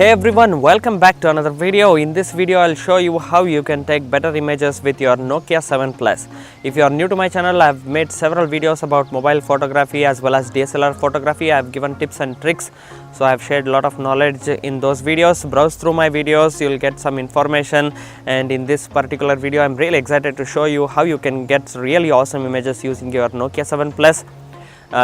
Hey everyone, welcome back to another video. In this video I'll show you how you can take better images with your Nokia 7 Plus. If you are new to my channel, I've made several videos about mobile photography as well as DSLR photography. I've given tips and tricks, so I've shared a lot of knowledge in those videos. Browse through my videos, you'll get some information, and in this particular video I'm really excited to show you how you can get really awesome images using your Nokia 7 Plus.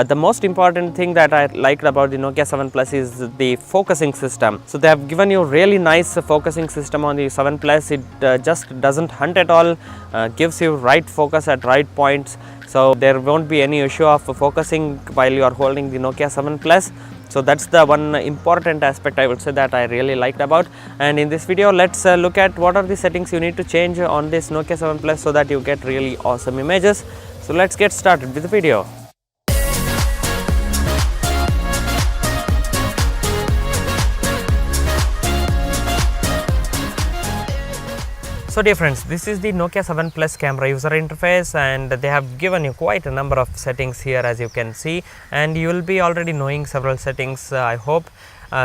The most important thing that I liked about the Nokia 7 Plus is the focusing system. So they have given you really nice focusing system on the 7 Plus. It just doesn't hunt at all, gives you right focus at right points. So there won't be any issue of focusing while you are holding the Nokia 7 Plus. So that's the one important aspect I would say that I really liked about. And in this video let's look at what are the settings you need to change on this Nokia 7 Plus so that you get really awesome images. So let's get started with the video. So dear friends, this is the Nokia 7 Plus camera user interface, and they have given you quite a number of settings here, as you can see, and you will be already knowing several settings, I hope.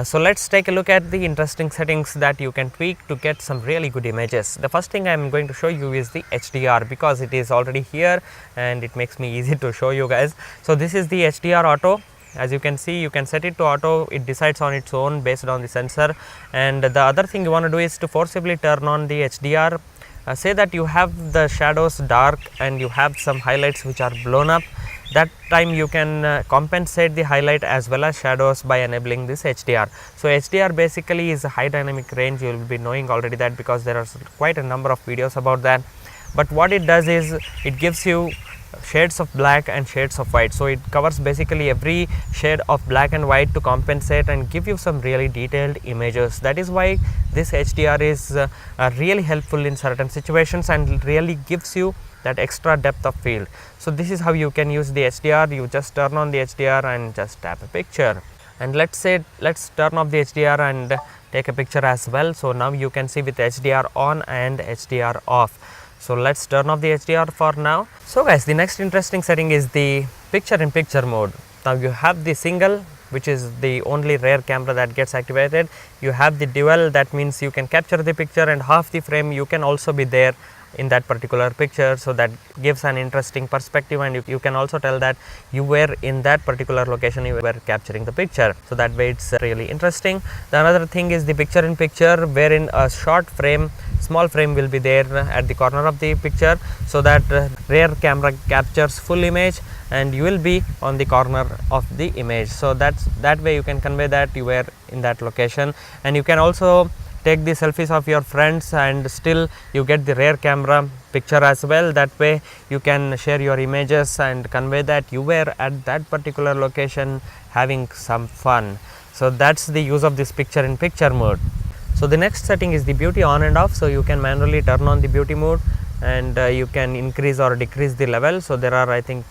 So let's take a look at the interesting settings that you can tweak to get some really good images. The first thing I am going to show you is the HDR, because it is already here and it makes me easy to show you guys. So this is the HDR auto. As you can see, you can set it to auto, it decides on its own based on the sensor. And the other thing you want to do is to forcibly turn on the HDR. Say that you have the shadows dark and you have some highlights which are blown up. That time you can compensate the highlight as well as shadows by enabling this HDR. So HDR basically is a high dynamic range. You will be knowing already that because there are quite a number of videos about that. But what it does is it gives you shades of black and shades of white. So it covers basically every shade of black and white to compensate and give you some really detailed images. That is why this HDR is really helpful in certain situations and really gives you that extra depth of field. So this is how you can use the HDR. You just turn on the HDR and just tap a picture, and let's turn off the HDR and take a picture as well. So now you can see with HDR on and HDR off. So let's turn off the HDR for now. So guys, the next interesting setting is the picture in picture mode. Now you have the single, which is the only rare camera that gets activated. You have the dual, that means you can capture the picture and half the frame you can also be there in that particular picture. So that gives an interesting perspective, and you can also tell that you were in that particular location, you were capturing the picture. So that way it's really interesting. The another thing is the picture in picture, wherein a short frame, small frame will be there at the corner of the picture, so that rear camera captures full image and you will be on the corner of the image. So that way you can convey that you were in that location. And you can also take the selfies of your friends and still you get the rear camera picture as well. That way you can share your images and convey that you were at that particular location having some fun. So that's the use of this picture in picture mode. So the next setting is the beauty on and off. So you can manually turn on the beauty mode, and you can increase or decrease the level. So there are, I think,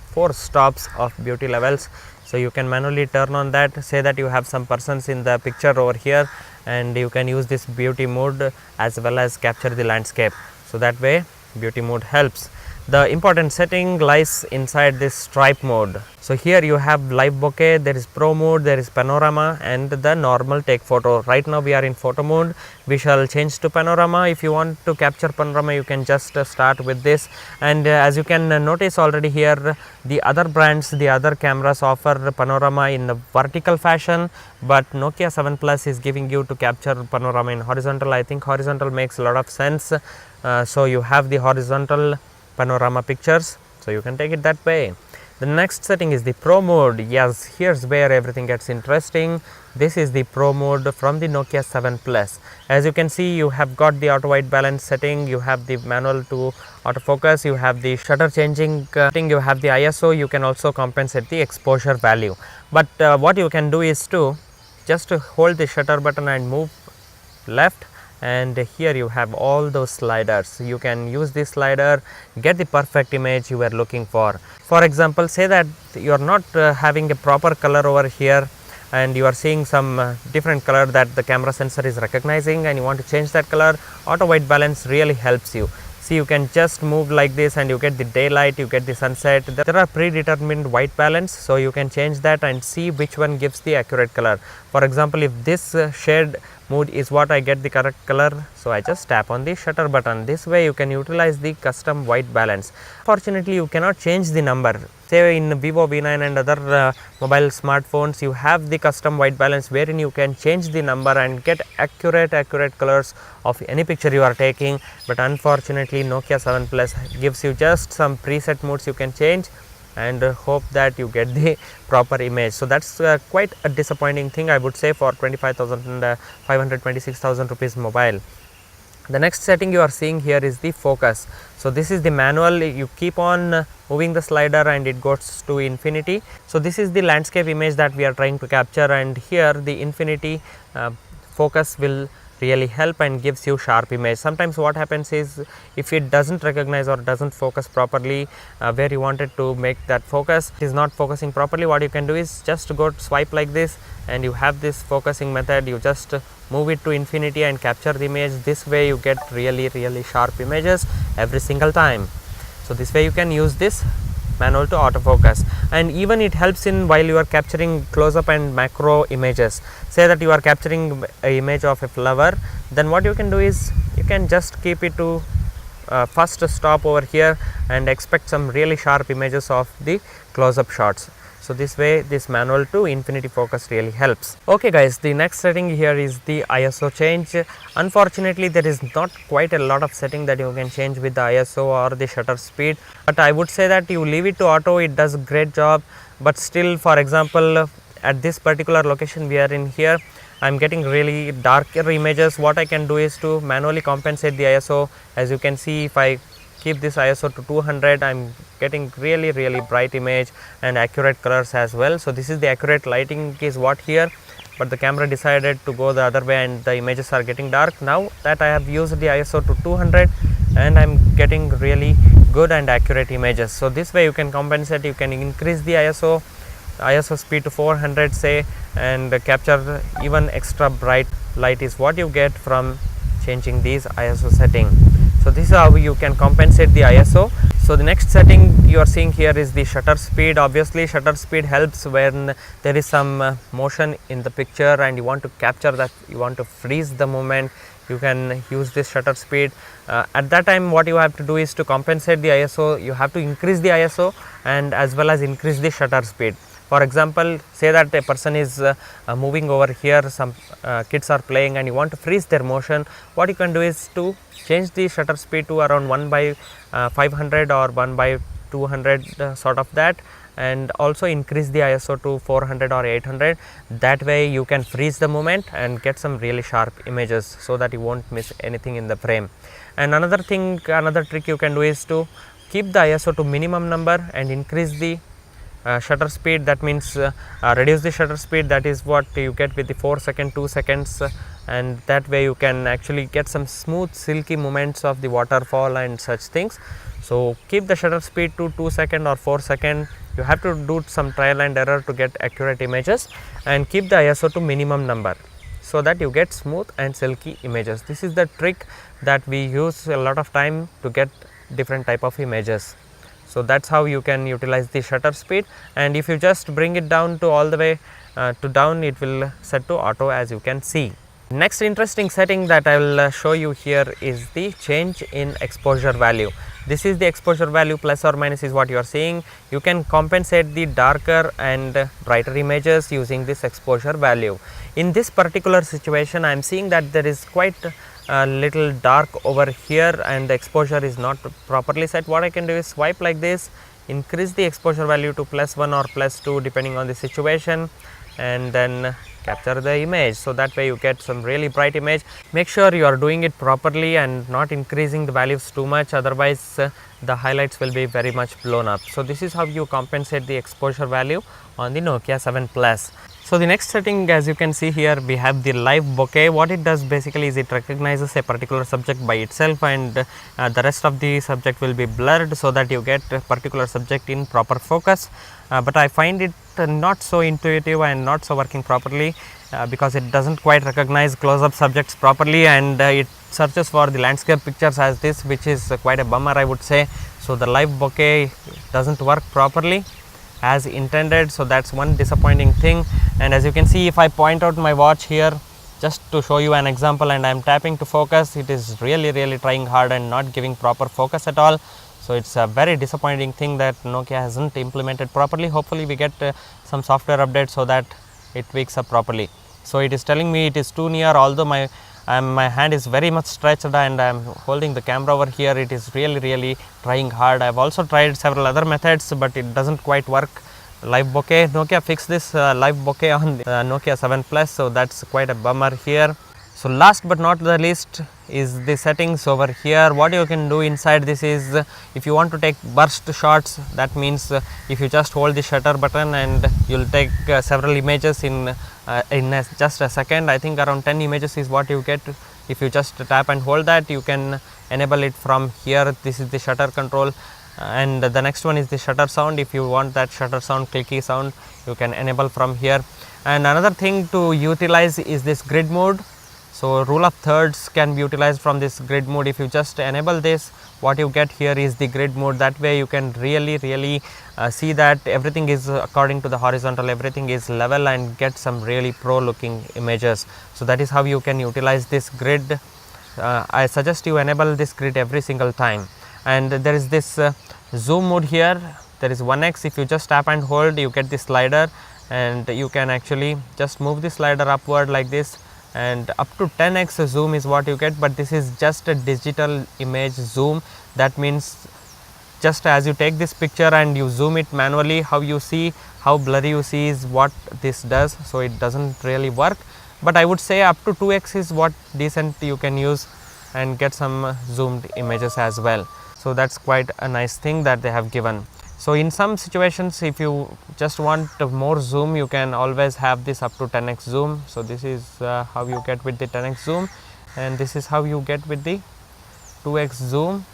4 stops of beauty levels. So you can manually turn on that. Say that you have some persons in the picture over here, and you can use this beauty mode as well as capture the landscape. So that way beauty mode helps. The important setting lies inside this stripe mode. So here you have live bokeh, there is pro mode, there is panorama, and the normal take photo. Right now we are in photo mode. We shall change to panorama. If you want to capture panorama, you can just start with this. And as you can notice already here, the other brands, the other cameras offer panorama in a vertical fashion, but Nokia 7 Plus is giving you to capture panorama in horizontal. I think horizontal makes a lot of sense. So you have the horizontal panorama pictures, so you can take it that way. The next setting is the pro mode. Yes, here's where everything gets interesting. This is the pro mode from the Nokia 7 Plus. As you can see, you have got the auto white balance setting, you have the manual to autofocus, you have the shutter changing setting, you have the ISO. You can also compensate the exposure value. But what you can do is to just hold the shutter button and move left, and here you have all those sliders. You can use this slider, get the perfect image you were looking for. For example, say that you are not having a proper color over here and you are seeing some different color that the camera sensor is recognizing, and you want to change that color. Auto white balance really helps you. See, you can just move like this and you get the daylight, you get the sunset. There are predetermined white balance, so you can change that and see which one gives the accurate color. For example, if this shade mode is what I get the correct color, so I just tap on the shutter button. This way you can utilize the custom white balance. Fortunately, you cannot change the number. Say in Vivo V9 and other mobile smartphones, you have the custom white balance wherein you can change the number and get accurate colors of any picture you are taking. But unfortunately, Nokia 7 Plus gives you just some preset modes you can change and hope that you get the proper image. So that's quite a disappointing thing, I would say, for 25,526,000 rupees mobile. The next setting you are seeing here is the focus. So this is the manual. You keep on moving the slider and it goes to infinity. So this is the landscape image that we are trying to capture, and here the infinity focus will really help and gives you sharp image. Sometimes what happens is, if it doesn't recognize or doesn't focus properly where you wanted to make that focus, it is not focusing properly, what you can do is just go swipe like this and you have this focusing method. You just move it to infinity and capture the image. This way you get really sharp images every single time. So this way you can use this manual to autofocus, and even it helps in while you are capturing close up and macro images. Say that you are capturing an image of a flower, then what you can do is you can just keep it to first stop over here and expect some really sharp images of the close up shots. So this way this manual to infinity focus really helps. Okay guys, the next setting here is the ISO change. Unfortunately, there is not quite a lot of setting that you can change with the ISO or the shutter speed, but I would say that you leave it to auto, it does a great job. But still, for example, at this particular location we are in here, I am getting really darker images. What I can do is to manually compensate the ISO. As you can see, if I keep this ISO to 200, I am getting really bright image and accurate colors as well. So this is the accurate lighting is what here, but the camera decided to go the other way and the images are getting dark. Now that I have used the ISO to 200 and I am getting really good and accurate images. So this way you can compensate, you can increase the ISO speed to 400 say, and capture even extra bright light is what you get from changing these ISO setting. So this is how you can compensate the ISO. So the next setting you are seeing here is the shutter speed. Obviously shutter speed helps when there is some motion in the picture and you want to capture that, you want to freeze the moment, you can use this shutter speed. At that time what you have to do is to compensate the ISO, you have to increase the ISO and as well as increase the shutter speed. For example, say that a person is moving over here, some kids are playing and you want to freeze their motion. What you can do is to change the shutter speed to around 1/500 or 1/200 sort of that, and also increase the ISO to 400 or 800. That way you can freeze the moment and get some really sharp images so that you won't miss anything in the frame. And another thing, another trick you can do is to keep the ISO to minimum number and increase the shutter speed. That means reduce the shutter speed. That is what you get with the 4-second, 2 seconds, and that way you can actually get some smooth silky movements of the waterfall and such things. So keep the shutter speed to 2 second or 4 second. You have to do some trial and error to get accurate images, and keep the ISO to minimum number so that you get smooth and silky images. This is the trick that we use a lot of time to get different type of images. So that's how you can utilize the shutter speed, and if you just bring it down to all the way to down, it will set to auto, as you can see. Next interesting setting that I will show you here is the change in exposure value. This is the exposure value, plus or minus is what you are seeing. You can compensate the darker and brighter images using this exposure value. In this particular situation, I am seeing that there is quite a little dark over here and the exposure is not properly set. What I can do is swipe like this, increase the exposure value to +1 or +2 depending on the situation, and then capture the image. So that way you get some really bright image. Make sure you are doing it properly and not increasing the values too much, otherwise the highlights will be very much blown up. So this is how you compensate the exposure value on the Nokia 7 Plus. So the next setting, as you can see here, we have the live bokeh. What it does basically is it recognizes a particular subject by itself, and the rest of the subject will be blurred so that you get a particular subject in proper focus. But I find it not so intuitive and not so working properly because it doesn't quite recognize close-up subjects properly, and it searches for the landscape pictures as this, which is quite a bummer, I would say. So the live bokeh doesn't work properly. as intended. So that's one disappointing thing. And as you can see, if I point out my watch here just to show you an example, and I am tapping to focus, it is really trying hard and not giving proper focus at all. So it's a very disappointing thing that Nokia hasn't implemented properly. Hopefully we get some software update so that it wakes up properly. So it is telling me it is too near, although my hand is very much stretched and I am holding the camera over here. It is really trying hard. I have also tried several other methods, but it doesn't quite work. Live bokeh, Nokia fixed this live bokeh on the Nokia 7 Plus, so that's quite a bummer here. So last but not the least is the settings over here. What you can do inside this is, if you want to take burst shots, that means if you just hold the shutter button and you will take several images in just a second. I think around 10 images is what you get. If you just tap and hold that, you can enable it from here. This is the shutter control, and the next one is the shutter sound. If you want that shutter sound, clicky sound, you can enable from here. And another thing to utilize is this grid mode. So rule of thirds can be utilized from this grid mode. If you just enable this, what you get here is the grid mode. That way you can really see that everything is according to the horizontal, everything is level, and get some really pro looking images. So that is how you can utilize this grid. I suggest you enable this grid every single time. And there is this zoom mode here. There is 1x. If you just tap and hold, you get this slider, and you can actually just move the slider upward like this, and up to 10x zoom is what you get. But this is just a digital image zoom. That means just as you take this picture and you zoom it manually, how you see, how blurry you see is what this does. So it doesn't really work, but I would say up to 2x is what decent you can use and get some zoomed images as well. So that's quite a nice thing that they have given. So in some situations, if you just want more zoom, you can always have this up to 10x zoom. So this is how you get with the 10x zoom, and this is how you get with the 2x zoom.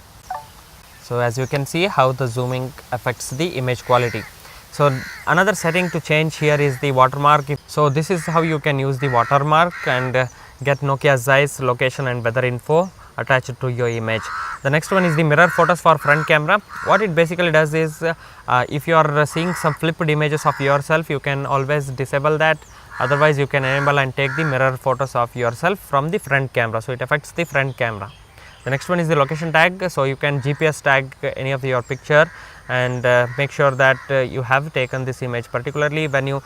So as you can see how the zooming affects the image quality. So another setting to change here is the watermark. So this is how you can use the watermark and get Nokia Zeiss location and weather info attached to your image. The next one is the mirror photos for front camera. What it basically does is, if you are seeing some flipped images of yourself, you can always disable that. Otherwise you can enable and take the mirror photos of yourself from the front camera. So it affects the front camera. The next one is the location tag. So you can GPS tag any of your picture and make sure that you have taken this image, particularly when you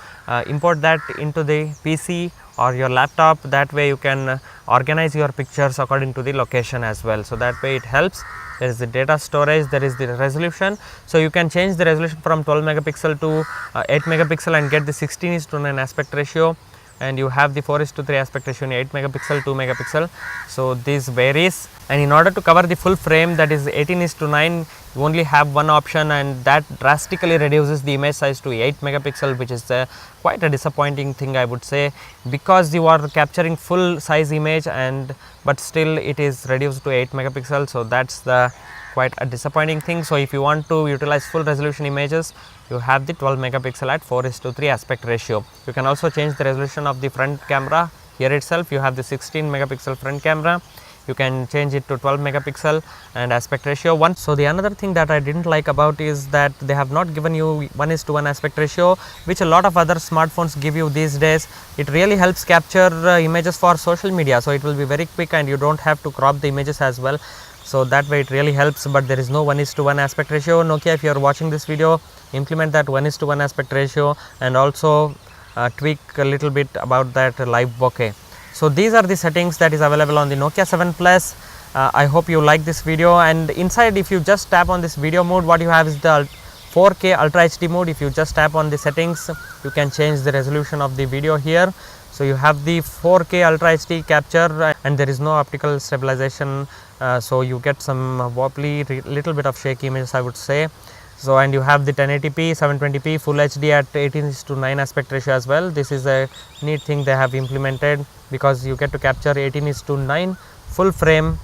import that into the PC or your laptop. That way you can organize your pictures according to the location as well. So that way it helps. There is the data storage, there is the resolution. So you can change the resolution from 12 megapixel to 8 megapixel and get the 16:9 aspect ratio, and you have the 4:3 aspect ratio in 8 megapixel, 2 megapixel. So this varies, and in order to cover the full frame, that is 18:9, you only have one option, and that drastically reduces the image size to 8 megapixel, which is quite a disappointing thing, I would say, because you are capturing full size image but still it is reduced to 8 megapixel. So that's the quite a disappointing thing. So if you want to utilize full resolution images, you have the 12 megapixel at 4:3 aspect ratio. You can also change the resolution of the front camera. Here itself you have the 16 megapixel front camera. You can change it to 12 megapixel and aspect ratio 1. So the another thing that I didn't like about is that they have not given you 1:1 aspect ratio, which a lot of other smartphones give you these days. It really helps capture images for social media. So it will be very quick and you don't have to crop the images as well. So that way it really helps, but there is no 1:1 aspect ratio. Nokia, if you are watching this video, implement that 1:1 aspect ratio and also tweak a little bit about that live bokeh. So these are the settings that is available on the Nokia 7 Plus. I hope you like this video, and inside if you just tap on this video mode, what you have is the 4K Ultra HD mode. If you just tap on the settings, you can change the resolution of the video here. So you have the 4K Ultra HD capture and there is no optical stabilization, so you get some wobbly, little bit of shaky images, I would say. So and you have the 1080p, 720p, Full HD at 18:9 aspect ratio as well. This is a neat thing they have implemented, because you get to capture 18:9 full frame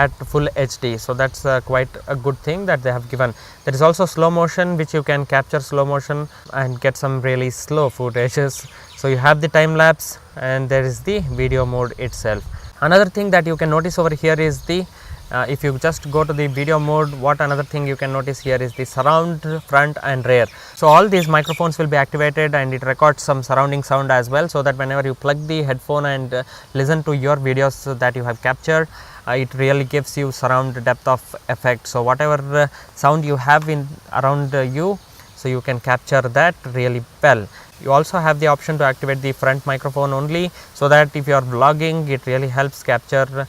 at full HD. So that's quite a good thing that they have given. There is also slow motion, which you can capture slow motion and get some really slow footages. So you have the time lapse and there is the video mode itself. Another thing that you can notice over here is the If you just go to the video mode, what another thing you can notice here is the surround, front and rear. So all these microphones will be activated and it records some surrounding sound as well, so that whenever you plug the headphone and listen to your videos that you have captured, it really gives you surround depth of effect. So whatever sound you have in around you, so you can capture that really well. You also have the option to activate the front microphone only, so that if you are vlogging, it really helps capture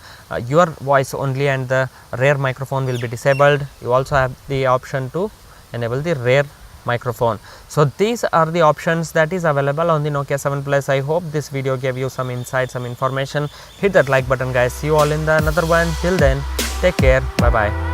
your voice only and the rear microphone will be disabled. You also have the option to enable the rear microphone. So these are the options that is available on the Nokia 7 Plus. I hope this video gave you some insight, some information. Hit that like button guys. See you all in the another one. Till then, take care. Bye bye.